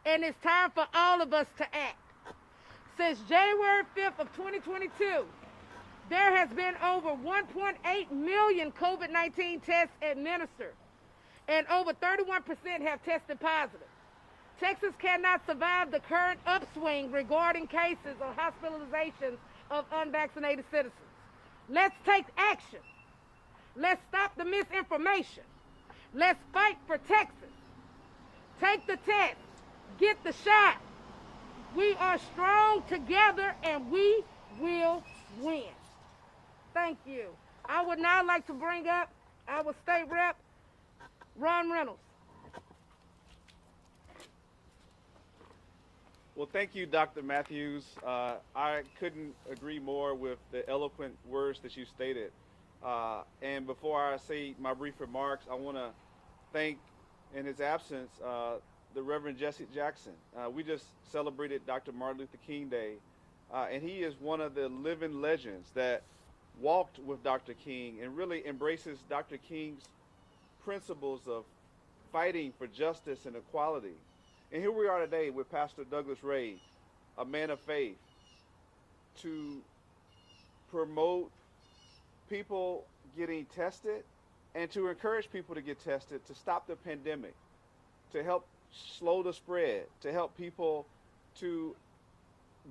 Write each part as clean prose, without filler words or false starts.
and it's time for all of us to act. Since January 5th of 2022, there has been over 1.8 million COVID-19 tests administered, and over 31% have tested positive. Texas cannot survive the current upswing regarding cases or hospitalizations of unvaccinated citizens. Let's take action. Let's stop the misinformation. Let's fight for Texas. Take the test. Get the shot. We are strong together and we will win. Thank you. I would now like to bring up our state rep, Rep Reynolds. Well, thank you, Dr. Matthews. I couldn't agree more with the eloquent words that you stated. And before I say my brief remarks, I want to thank, in his absence, the Reverend Jesse Jackson. We just celebrated Dr. Martin Luther King Day, and he is one of the living legends that walked with Dr. King and really embraces Dr. King's principles of fighting for justice and equality. And here we are today with Pastor Douglas Ray, a man of faith, to promote people getting tested and to encourage people to get tested to stop the pandemic, to help slow the spread, to help people to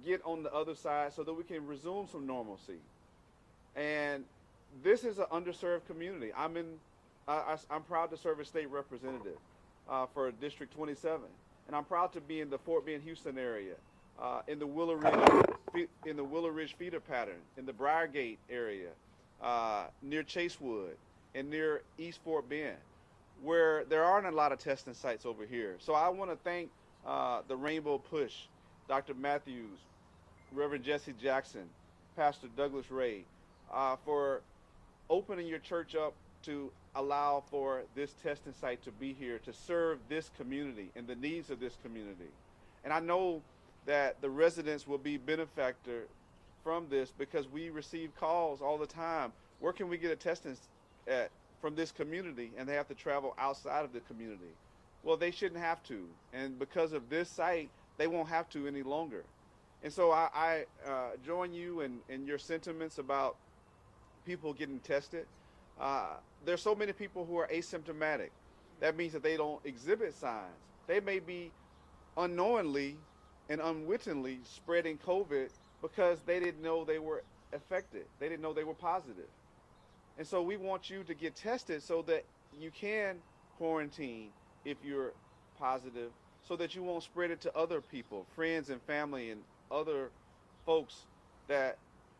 get on the other side so that we can resume some normalcy. And this is an underserved community. I'm proud to serve as state representative for District 27. And I'm proud to be in the Fort Bend, Houston area, in the Willow Ridge feeder pattern, in the Briargate area, near Chasewood, and near East Fort Bend, where there aren't a lot of testing sites over here. So I want to thank the Rainbow Push, Dr. Matthews, Reverend Jesse Jackson, Pastor Douglas Ray, for opening your church up to allow for this testing site to be here to serve this community and the needs of this community. And I know that the residents will be benefactor from this because we receive calls all the time. Where can we get a testing from this community? And they have to travel outside of the community. Well, they shouldn't have to. And because of this site, they won't have to any longer. And so I join you in your sentiments about people getting tested. There's so many people who are asymptomatic. That means that they don't exhibit signs. They may be unknowingly and unwittingly spreading COVID because they didn't know they were affected. They didn't know they were positive. And so we want you to get tested so that you can quarantine if you're positive, so that you won't spread it to other people, friends and family and other folks that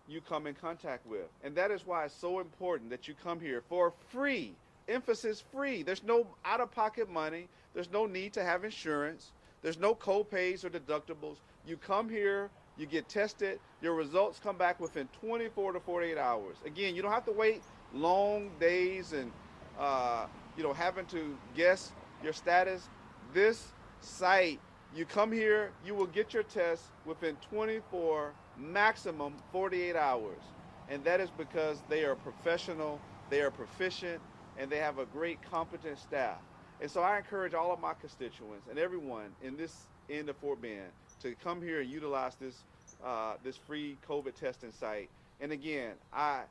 you come in contact with. And that is why it's so important that you come here for free. Emphasis free. There's no out-of-pocket money. There's no need to have insurance. There's no co-pays or deductibles. You come here, you get tested, your results come back within 24 to 48 hours. Again, you don't have to wait long days and having to guess your status. This site, you come here, you will get your test within 24, maximum 48 hours. And that is because they are professional, they are proficient, and they have a great competent staff. And so I encourage all of my constituents and everyone in this end of Fort Bend to come here and utilize this free COVID testing site. And again, I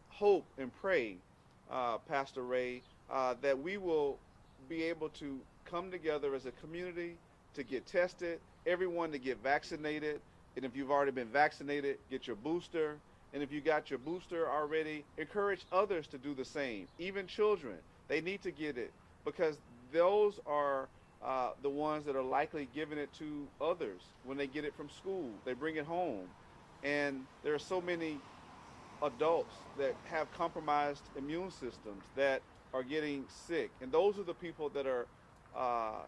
hope and pray, Pastor Ray, that we will be able to come together as a community to get tested, everyone to get vaccinated. And if you've already been vaccinated, get your booster. And if you got your booster already, encourage others to do the same. Even children, they need to get it because those are the ones that are likely giving it to others when they get it from school. They bring it home. And there are so many adults that have compromised immune systems that are getting sick. And those are the people that are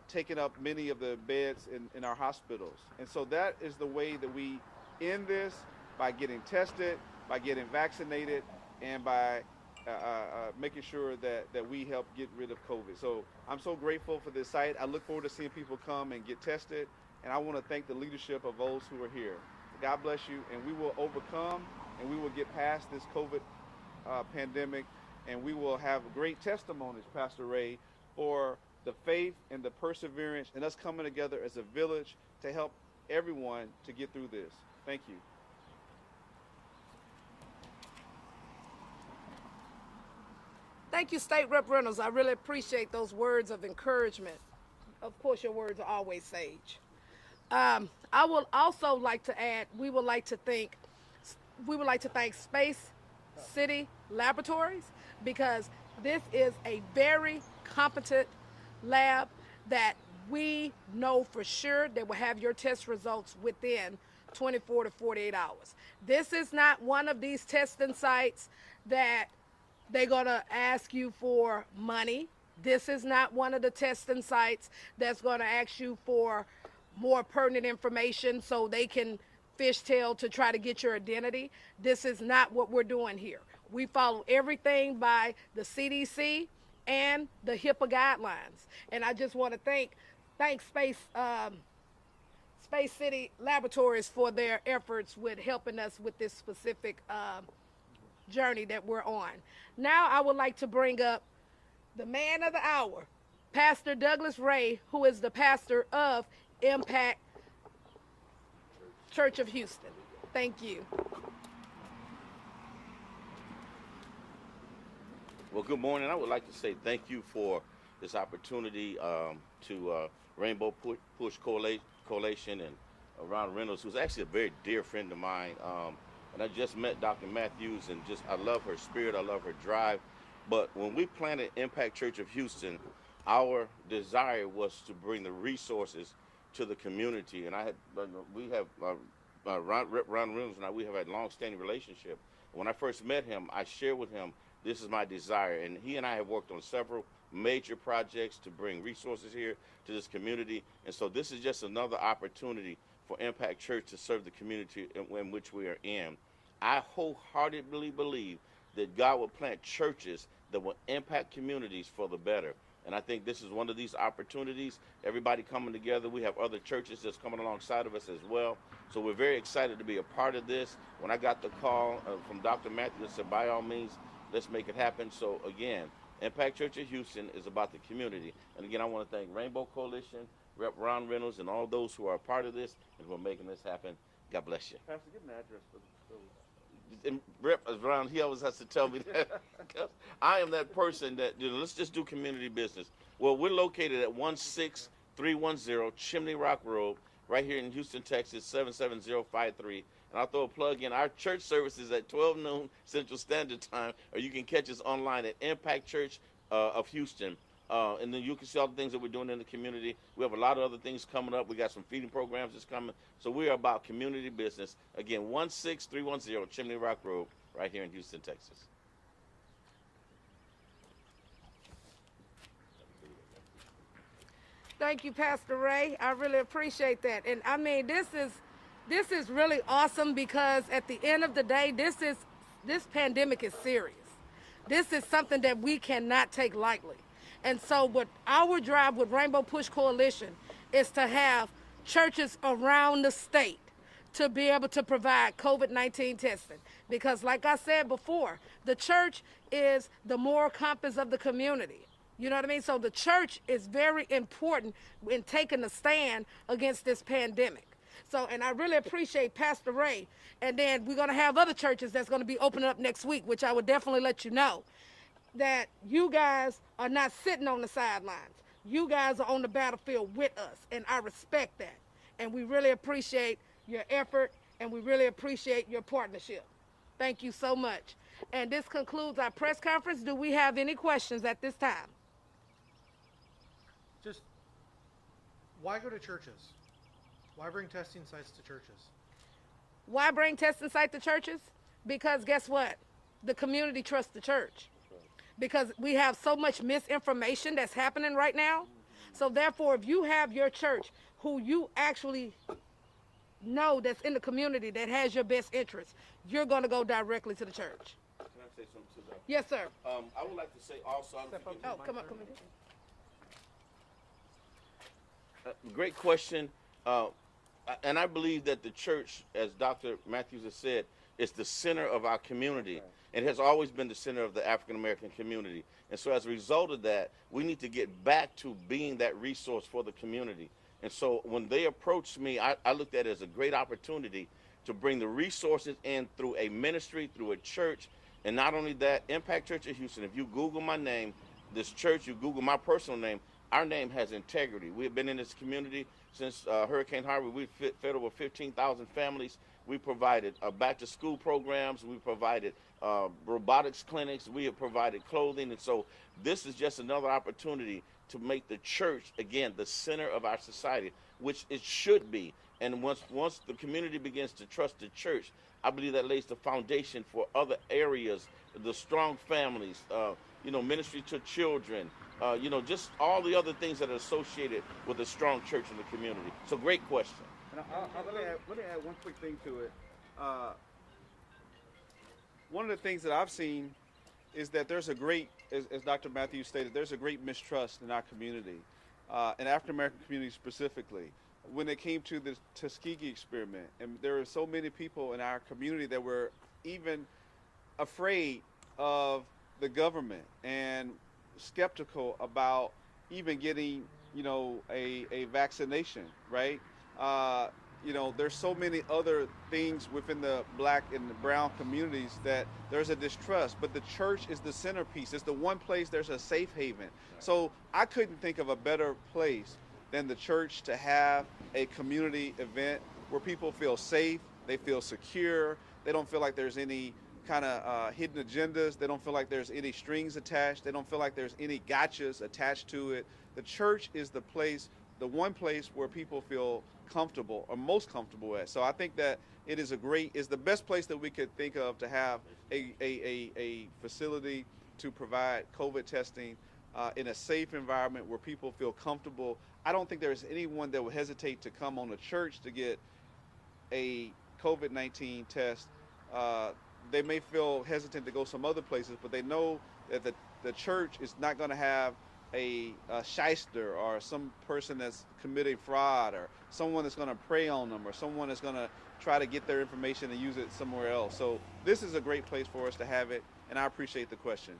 taking up many of the beds in our hospitals. And so that is the way that we end this, by getting tested, by getting vaccinated, and by making sure that we help get rid of COVID. So I'm so grateful for this site. I look forward to seeing people come and get tested. And I want to thank the leadership of those who are here. God bless you, and we will overcome, and we will get past this COVID pandemic, and we will have great testimonies, Pastor Ray, for the faith and the perseverance and us coming together as a village to help everyone to get through this. Thank you. Thank you, State Rep Reynolds. I really appreciate those words of encouragement. Of course, your words are always sage. I would also like to add, we would like to thank Space City Laboratories, because this is a very competent lab that we know for sure they will have your test results within 24 to 48 hours. This is not one of these testing sites that they're going to ask you for money. This is not one of the testing sites that's going to ask you for more pertinent information so they can fishtail to try to get your identity. This is not what we're doing here. We follow everything by the CDC and the HIPAA guidelines. And I just want to thank Space City Laboratories for their efforts with helping us with this specific journey that we're on. Now I would like to bring up the man of the hour, Pastor Douglas Ray, who is the pastor of Impact Church of Houston. Thank you. Well, good morning. I would like to say thank you for this opportunity to Rainbow Push Coalition and Ron Reynolds, who's actually a very dear friend of mine. And I just met Dr. Matthews, and I love her spirit, I love her drive. But when we planted Impact Church of Houston, our desire was to bring the resources to the community. And we have Rep Reynolds and I, we have had a long-standing relationship. When I first met him, I shared with him, this is my desire. And he and I have worked on several major projects to bring resources here to this community. And so this is just another opportunity for Impact Church to serve the community in which we are in. I wholeheartedly believe that God will plant churches that will impact communities for the better. And I think this is one of these opportunities, everybody coming together. We have other churches that's coming alongside of us as well. So we're very excited to be a part of this. When I got the call from Dr. Matthews, I said, by all means, let's make it happen. So again, Impact Church of Houston is about the community. And again, I want to thank Rainbow Coalition, Rep Ron Reynolds, and all those who are a part of this and who are making this happen. God bless you. Pastor, give an address for the And Rep Ron, he always has to tell me that. Because I am that person that, let's just do community business. Well, we're located at 16310 Chimney Rock Road, right here in Houston, Texas, 77053. And I'll throw a plug in. Our church services at 12 noon Central Standard Time, or you can catch us online at Impact Church of Houston. And then you can see all the things that we're doing in the community. We have a lot of other things coming up. We got some feeding programs that's coming. So we are about community business. Again, 16310 Chimney Rock Road, right here in Houston, Texas. Thank you, Pastor Ray. I really appreciate that. And I mean, this is really awesome, because at the end of the day, this pandemic is serious. This is something that we cannot take lightly. And so what our drive with Rainbow Push Coalition is to have churches around the state to be able to provide COVID-19 testing. Because like I said before, the church is the moral compass of the community. You know what I mean? So the church is very important in taking a stand against this pandemic. So, and I really appreciate Pastor Ray. And then we're going to have other churches that's going to be opening up next week, which I would definitely let you know, that you guys are not sitting on the sidelines. You guys are on the battlefield with us, and I respect that. And we really appreciate your effort, and we really appreciate your partnership. Thank you so much. And this concludes our press conference. Do we have any questions at this time? Just, why go to churches? Why bring testing sites to churches? Why bring testing site to churches? Because guess what? The community trusts the church. Because we have so much misinformation that's happening right now. So therefore, if you have your church who you actually know that's in the community that has your best interest, you're going to go directly to the church. Can I say something to that? Yes, sir. I would like to say also, Come on. Great question. And I believe that the church, as Dr. Matthews has said, It's the center of our community. And it has always been the center of the African American community. And so as a result of that, we need to get back to being that resource for the community. And so when they approached me, I looked at it as a great opportunity to bring the resources in through a ministry, through a church. And not only that, Impact Church of Houston, if you Google my name, this church, you Google my personal name, our name has integrity. We have been in this community since Hurricane Harvey. We've fed over 15,000 families. We provided back-to-school programs. We provided robotics clinics. We have provided clothing. And so this is just another opportunity to make the church, again, the center of our society, which it should be. And once the community begins to trust the church, I believe that lays the foundation for other areas, the strong families, ministry to children, just all the other things that are associated with a strong church in the community. So great question. And let me add one quick thing to it. One of the things that I've seen is that there's a great, as Dr. Matthews stated, there's a great mistrust in our community, and African American community specifically, when it came to the Tuskegee experiment. And there are so many people in our community that were even afraid of the government and skeptical about even getting, a vaccination, right? There's so many other things within the black and the brown communities that there's a distrust, but the church is the centerpiece. It's the one place there's a safe haven. So I couldn't think of a better place than the church to have a community event where people feel safe, they feel secure, they don't feel like there's any kind of hidden agendas, they don't feel like there's any strings attached, they don't feel like there's any gotchas attached to it. The church is the place, the one place where people feel comfortable or most comfortable at. So I think that it is the best place that we could think of to have a facility to provide COVID testing in a safe environment where people feel comfortable. I don't think there's anyone that would hesitate to come on a church to get a COVID-19 test. They may feel hesitant to go some other places, but they know that the church is not going to have a shyster or some person that's committing fraud or someone that's going to prey on them or someone that's going to try to get their information and use it somewhere else. So this is a great place for us to have it, and I appreciate the question.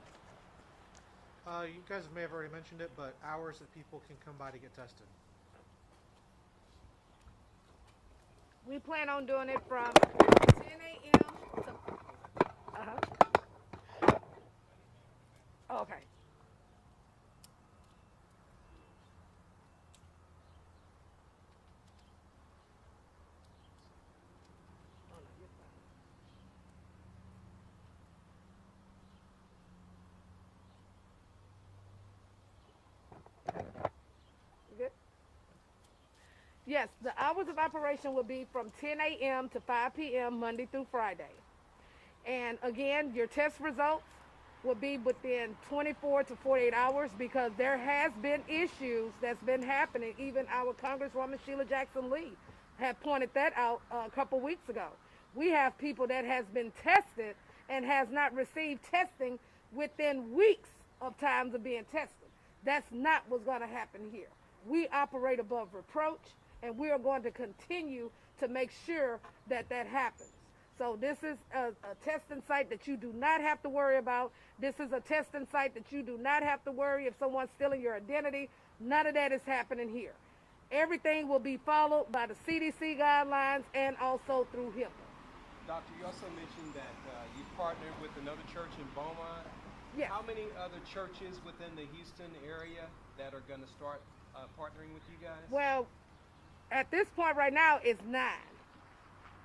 You guys may have already mentioned it, but hours that people can come by to get tested. We plan on doing it from 10 a.m. to... Okay. Good? Yes, the hours of operation will be from 10 a.m. to 5 p.m. Monday through Friday. And again, your test results will be within 24 to 48 hours because there has been issues that's been happening. Even our Congresswoman Sheila Jackson Lee had pointed that out a couple weeks ago. We have people that has been tested and has not received testing within weeks of times of being tested. That's not what's going to happen here. We operate above reproach, and we are going to continue to make sure that that happens. So this is a testing site that you do not have to worry about. This is a testing site that you do not have to worry if someone's stealing your identity. None of that is happening here. Everything will be followed by the CDC guidelines and also through HIPAA. Doctor, you also mentioned that you partnered with another church in Beaumont. Yes. How many other churches within the Houston area that are going to start partnering with you guys? Well, at this point right now, it's 9.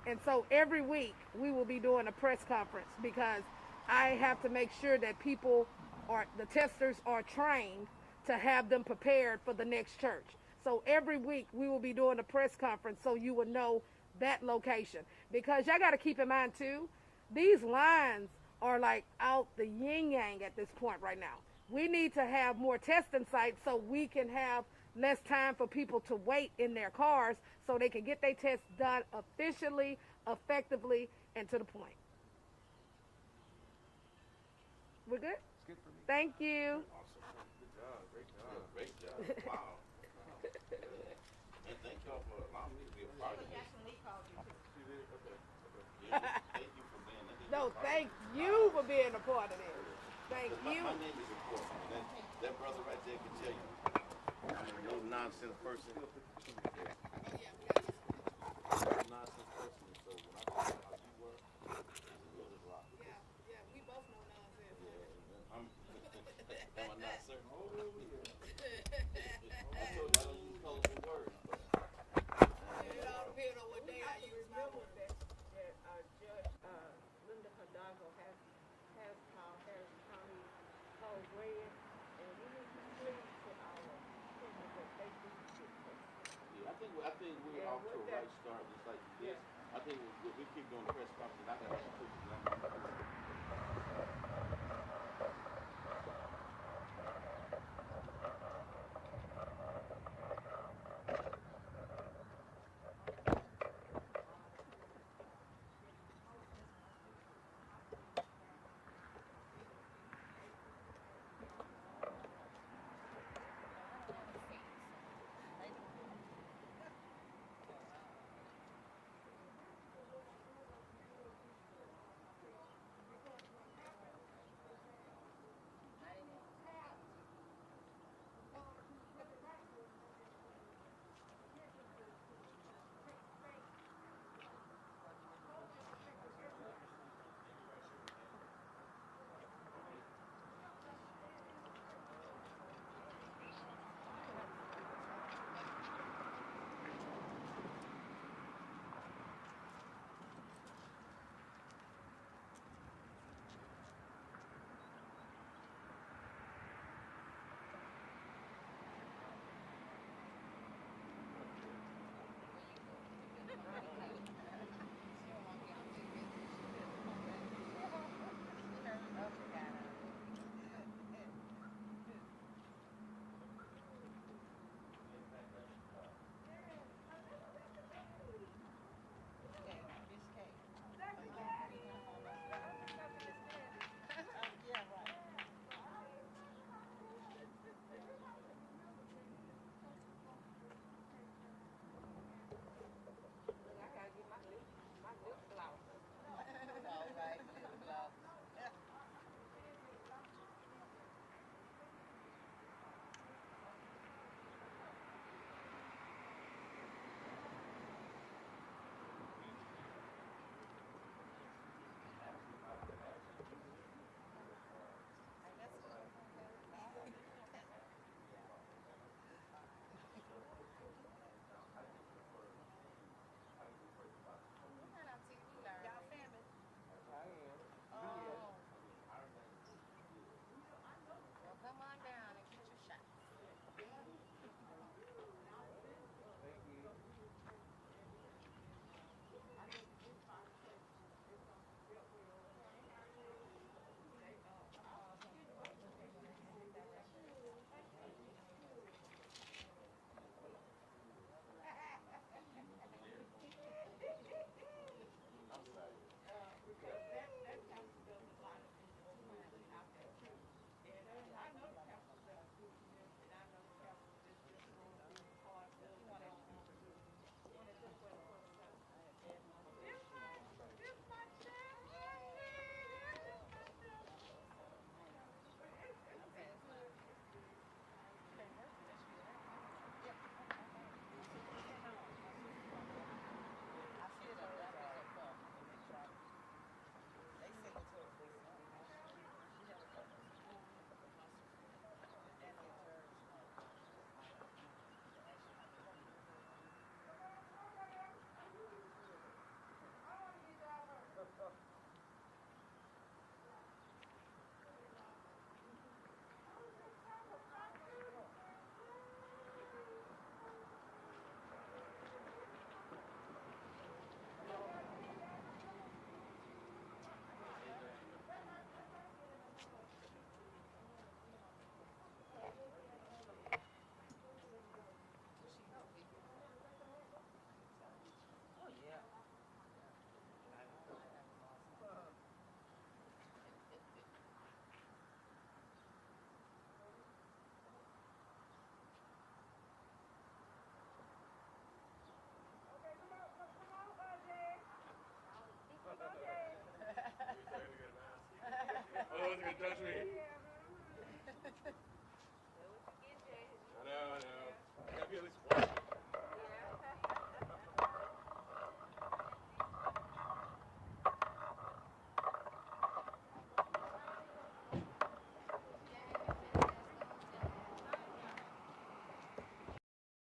And so every week we will be doing a press conference because I have to make sure that the testers are trained to have them prepared for the next church. So every week we will be doing a press conference so you will know that location. Because y'all got to keep in mind too, these lines are like out the yin-yang at this point right now. We need to have more testing sites so we can have less time for people to wait in their cars so they can get their tests done efficiently, effectively, and to the point. We're good? It's good for me. Thank you. Awesome. Good job. Great job. Wow. And thank y'all for allowing me to be a part of this. Jackson Lee called you too. Okay. Yeah, thank you for No, thank you for being a part of this. Thank My you. name is important. And that brother right there can tell you. I'm a no nonsense person. I'm a nonsense person. And so when I think about how you work, it's a lot. Yeah, we both know nonsense. Yeah, am I not, sir? I told you I don't use colorful words, but It all depends on what day I use my words. That Judge Linda Hidalgo has called Harris County Code Red, and we need to please to our people that they do get this. yeah, I think we're off to a right start, just like this. I think if we keep doing press conferences, I got to push it down.